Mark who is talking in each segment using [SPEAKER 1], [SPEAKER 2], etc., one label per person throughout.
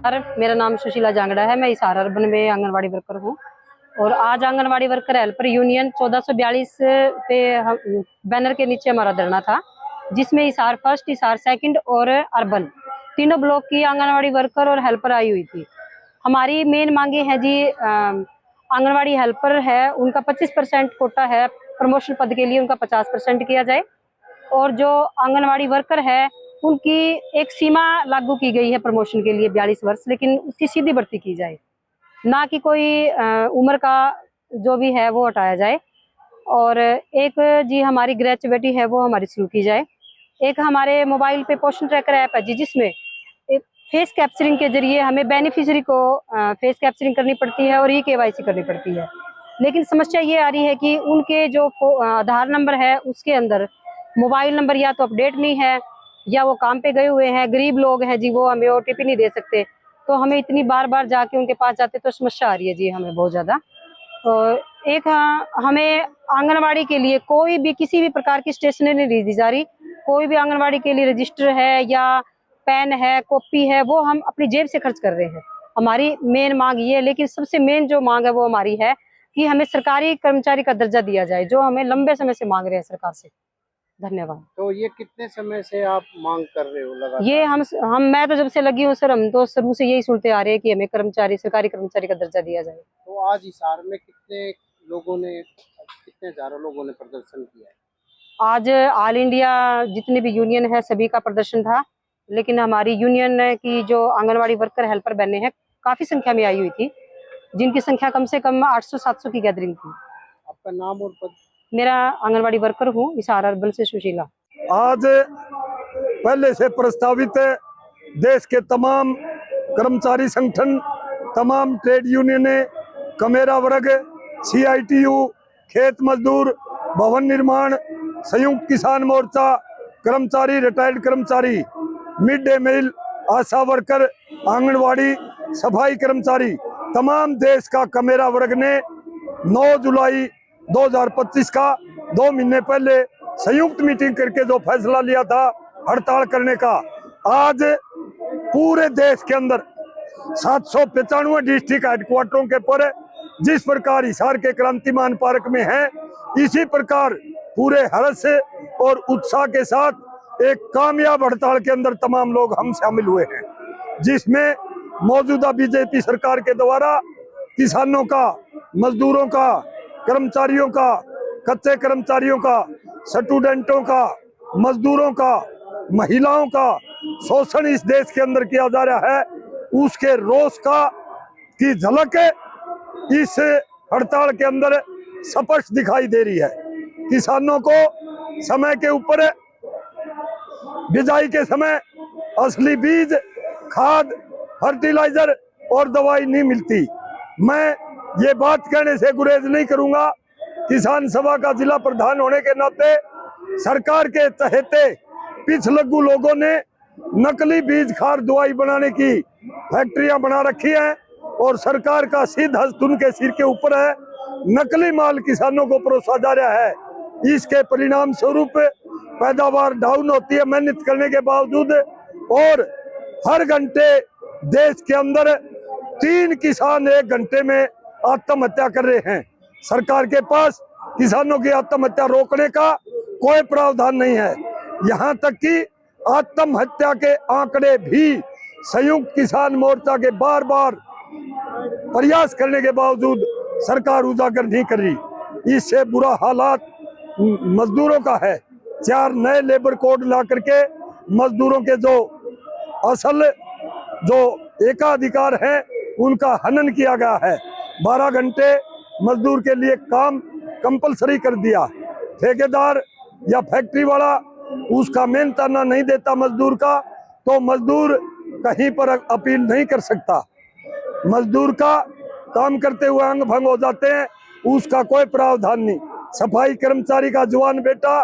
[SPEAKER 1] मेरा नाम सुशीला जांगड़ा है। मैं हिसार अर्बन में आंगनवाड़ी वर्कर हूँ और आज आंगनवाड़ी वर्कर हेल्पर यूनियन 1442 पे बैनर के नीचे हमारा धरना था, जिसमें हिसार फर्स्ट, हिसार सेकंड और अर्बन तीनों ब्लॉक की आंगनवाड़ी वर्कर और हेल्पर आई हुई थी। हमारी मेन मांगे हैं जी, आंगनवाड़ी हेल्पर है उनका 25% कोटा है, प्रमोशन पद के लिए उनका 50% किया जाए और जो आंगनवाड़ी वर्कर है उनकी एक सीमा लागू की गई है प्रमोशन के लिए 42 वर्ष, लेकिन उसकी सीधी भर्ती की जाए, ना कि कोई उम्र का जो भी है वो हटाया जाए। और एक जी हमारी ग्रेजुएटी है वो हमारी शुरू की जाए। एक हमारे मोबाइल पे पोषण ट्रैकर ऐप है जी, जिसमें एक फेस कैप्चरिंग के जरिए हमें बेनिफिशियरी को फेस कैप्चरिंग करनी पड़ती है और KYC करनी पड़ती है। लेकिन समस्या ये आ रही है कि उनके जो आधार नंबर है उसके अंदर मोबाइल नंबर या तो अपडेट नहीं है या वो काम पे गए हुए हैं। गरीब लोग हैं जी, वो हमें OTP नहीं दे सकते, तो हमें इतनी बार बार जाके उनके पास जाते तो समस्या आ रही है जी हमें बहुत ज़्यादा। और एक हमें आंगनवाड़ी के लिए कोई भी किसी भी प्रकार की स्टेशनरी नहीं दी जा रही। कोई भी आंगनवाड़ी के लिए रजिस्टर है या पेन है, कॉपी है, वो हम अपनी जेब से खर्च कर रहे हैं। हमारी मेन मांग ये है, लेकिन सबसे मेन जो मांग है वो हमारी है कि हमें सरकारी कर्मचारी का दर्जा दिया जाए, जो हमें लंबे समय से मांग रहे हैं सरकार से। धन्यवाद।
[SPEAKER 2] तो ये कितने समय से आप मांग कर रहे हो लगातार?
[SPEAKER 1] ये मैं तो जब से लगी हूँ सर, हम तो शुरू से यही सुनते आ रहे हैं कि हमें सरकारी कर्मचारी का दर्जा दिया जाए।
[SPEAKER 2] तो आज हिसार में कितने हजारों लोगों ने प्रदर्शन किया है?
[SPEAKER 1] आज ऑल इंडिया जितने भी यूनियन है सभी का प्रदर्शन था, लेकिन हमारी यूनियन की जो आंगनवाड़ी वर्कर हेल्पर बहनें हैं काफी संख्या में आई हुई थी, जिनकी संख्या कम से कम 800-700 की गैदरिंग थी।
[SPEAKER 2] आपका नाम और पद?
[SPEAKER 1] मेरा आंगनवाड़ी वर्कर हूँ, हिसार अर्बन से सुशीला।
[SPEAKER 3] आज पहले से प्रस्तावित देश के तमाम कर्मचारी संगठन, तमाम ट्रेड यूनियनें, कमेरा वर्ग, CITU, खेत मजदूर, भवन निर्माण, संयुक्त किसान मोर्चा, कर्मचारी, रिटायर्ड कर्मचारी, मिड डे मील, आशा वर्कर, आंगनवाड़ी, सफाई कर्मचारी, तमाम देश का कमेरा वर्ग ने 9 जुलाई 2025 का 2 महीने पहले संयुक्त मीटिंग करके जो फैसला लिया था हड़ताल करने का, आज पूरे देश के अंदर 795 डिस्ट्रिक्ट हेडक्वार्टरों के पर जिस प्रकार हिसार के क्रांतिमान पार्क में है, इसी प्रकार पूरे हर्ष और उत्साह के साथ एक कामयाब हड़ताल के अंदर तमाम लोग हम शामिल हुए हैं, जिसमें मौजूदा BJP सरकार के द्वारा किसानों का, मजदूरों का, कर्मचारियों का, कच्चे कर्मचारियों का, स्टूडेंटों का, मजदूरों का, महिलाओं का शोषण इस देश के अंदर किया जा रहा है, उसके रोष की झलक इस हड़ताल के अंदर स्पष्ट दिखाई दे रही है। किसानों को समय के ऊपर बिजाई के समय असली बीज, खाद, फर्टिलाइजर और दवाई नहीं मिलती। मैं ये बात कहने से गुरेज नहीं करूंगा, किसान सभा का जिला प्रधान होने के नाते सरकार के चहेते पिछलग्गू लोगों ने नकली बीज, खाद, दवाई बनाने की फैक्ट्रियां बना रखी हैं और सरकार का सीधा हस्त उनके सिर के ऊपर है। नकली माल किसानों को परोसा जा रहा है। इसके परिणाम स्वरूप पैदावार डाउन होती है मेहनत करने के बावजूद, और हर घंटे देश के अंदर 3 किसान 1 घंटे में आत्महत्या कर रहे हैं। सरकार के पास किसानों की आत्महत्या रोकने का कोई प्रावधान नहीं है। यहाँ तक कि आत्महत्या के आंकड़े भी संयुक्त किसान मोर्चा के बार बार प्रयास करने के बावजूद सरकार उजागर नहीं कर रही। इससे बुरा हालात मजदूरों का है। 4 नए लेबर कोड ला करके मजदूरों के जो असल जो एकाधिकार है उनका हनन किया गया है। 12 घंटे मजदूर के लिए काम कंपलसरी कर दिया। ठेकेदार या फैक्ट्री वाला उसका मेहनताना नहीं देता मजदूर का, तो मजदूर कहीं पर अपील नहीं कर सकता। मजदूर का काम करते हुए अंग भंग हो जाते हैं, उसका कोई प्रावधान नहीं। सफाई कर्मचारी का जवान बेटा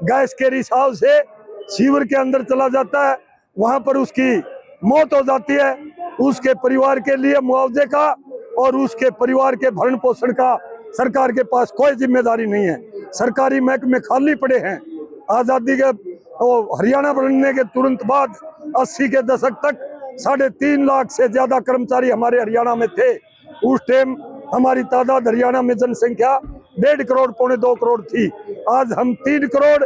[SPEAKER 3] गैस के रिसाव से सीवर के अंदर चला जाता है, वहां पर उसकी मौत हो जाती है। उसके परिवार के लिए मुआवजे का और उसके परिवार के भरण पोषण का सरकार के पास कोई जिम्मेदारी नहीं है। सरकारी महकमे खाली पड़े हैं। आज़ादी के हरियाणा बनने के तुरंत बाद 80 के दशक तक 3.5 लाख से ज्यादा कर्मचारी हमारे हरियाणा में थे। उस टाइम हमारी तादाद हरियाणा में जनसंख्या 1.5 करोड़ पौने 2 करोड़ थी। आज हम 3 करोड़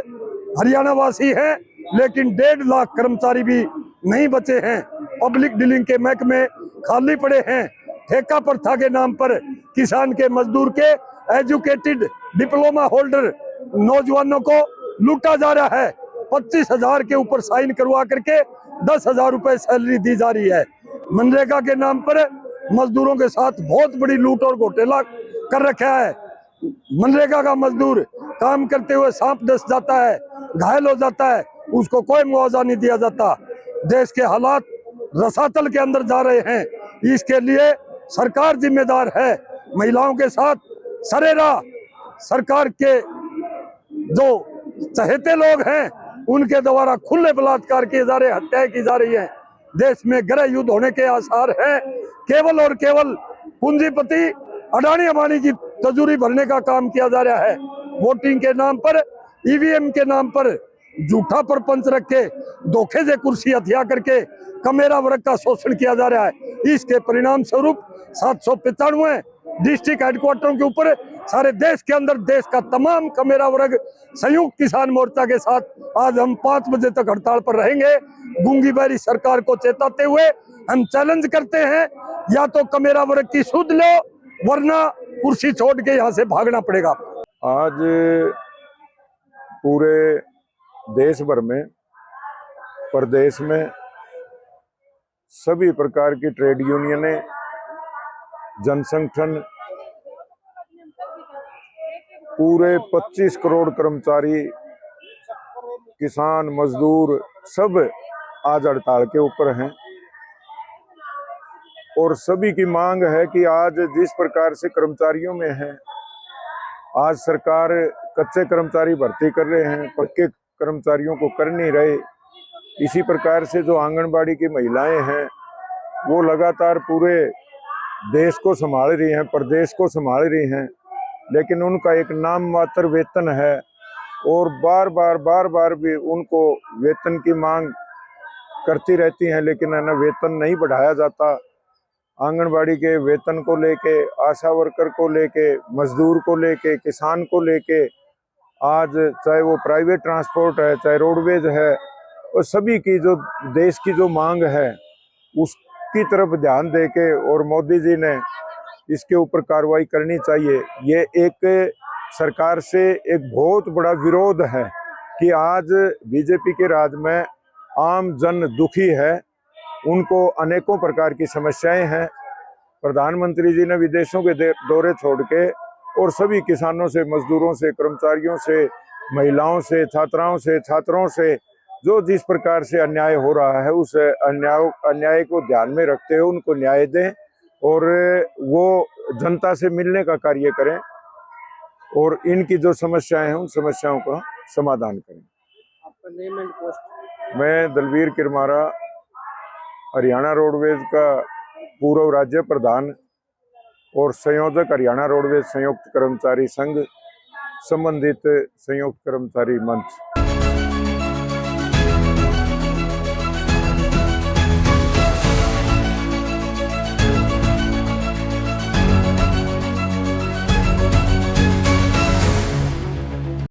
[SPEAKER 3] हरियाणा वासी हैं, लेकिन 1.5 लाख कर्मचारी भी नहीं बचे हैं। पब्लिक डीलिंग के महकमे खाली पड़े हैं। ठेका प्रथा के नाम पर किसान के, मजदूर के, एजुकेटेड डिप्लोमा होल्डर नौजवानों को लूटा जा रहा है। 25,000 के ऊपर साइन करवा करके 10,000 रुपए सैलरी दी जा रही है। मनरेगा के नाम पर मजदूरों के साथ बहुत बड़ी लूट और घोटाला कर रखा है। मनरेगा का मजदूर काम करते हुए सांप डस जाता है, घायल हो जाता है, उसको कोई मुआवजा नहीं दिया जाता। देश के हालात रसातल के अंदर जा रहे हैं, इसके लिए सरकार जिम्मेदार है। महिलाओं के साथ सरेराह सरकार के जो चहेते लोग हैं उनके द्वारा खुले बलात्कार किए जा रहे, हत्याएं की जा रही हैं। देश में गृह युद्ध होने के आसार हैं। केवल और केवल पूंजीपति अडानी अंबानी की तिजोरी भरने का काम किया जा रहा है। वोटिंग के नाम पर, ईवीएम के नाम पर झूठा प्रपंच रख के धोखे से कुर्सी हथिया करके कमेरा वर्ग का शोषण किया जा रहा है। इसके परिणाम स्वरूप 795 डिस्ट्रिक्ट हेडक्वार्टरों के ऊपर सारे देश के अंदर देश का तमाम कमेरा वर्ग संयुक्त किसान मोर्चा के साथ आज हम 5 बजे तक हड़ताल पर रहेंगे। गूंगी बहरी सरकार को चेताते हुए हम चैलेंज करते हैं, या तो कमेरा वर्ग की सुध लो, वरना कुर्सी छोड़ के यहाँ से भागना पड़ेगा।
[SPEAKER 4] आज पूरे देश भर में, प्रदेश में सभी प्रकार की ट्रेड यूनियनें, जनसंगठन, पूरे 25 करोड़ कर्मचारी, किसान, मजदूर सब आज हड़ताल के ऊपर हैं। और सभी की मांग है कि आज जिस प्रकार से कर्मचारियों में है, आज सरकार कच्चे कर्मचारी भर्ती कर रहे हैं, पक्के कर्मचारियों को कर नहीं रहे। इसी प्रकार से जो आंगनबाड़ी की महिलाएं हैं वो लगातार पूरे देश को संभाल रही हैं, प्रदेश को संभाल रही हैं, लेकिन उनका एक नाम मात्र वेतन है और बार बार भी उनको वेतन की मांग करती रहती हैं, लेकिन है ना वेतन नहीं बढ़ाया जाता। आंगनबाड़ी के वेतन को लेके, आशा वर्कर को लेके, मजदूर को लेके, किसान को लेके, आज चाहे वो प्राइवेट ट्रांसपोर्ट है, चाहे रोडवेज है, और सभी की जो देश की जो मांग है उसकी तरफ ध्यान देके और मोदी जी ने इसके ऊपर कार्रवाई करनी चाहिए। ये एक सरकार से एक बहुत बड़ा विरोध है कि आज बीजेपी के राज में आम जन दुखी है, उनको अनेकों प्रकार की समस्याएं हैं। प्रधानमंत्री जी ने विदेशों के दौरे छोड़ के और सभी किसानों से, मजदूरों से, कर्मचारियों से, महिलाओं से, छात्राओं से, छात्रों से जो जिस प्रकार से अन्याय हो रहा है उस अन्याय को ध्यान में रखते हुए उनको न्याय दें और वो जनता से मिलने का कार्य करें और इनकी जो समस्याएं हैं उन समस्याओं का समाधान करें।
[SPEAKER 2] आपका नेम एंड पोस्ट?
[SPEAKER 4] मैं दलवीर किरमारा, हरियाणा रोडवेज का पूर्व राज्य प्रधान और संयोजक, हरियाणा रोडवेज संयुक्त कर्मचारी संघ, संबंधित संयुक्त कर्मचारी मंच।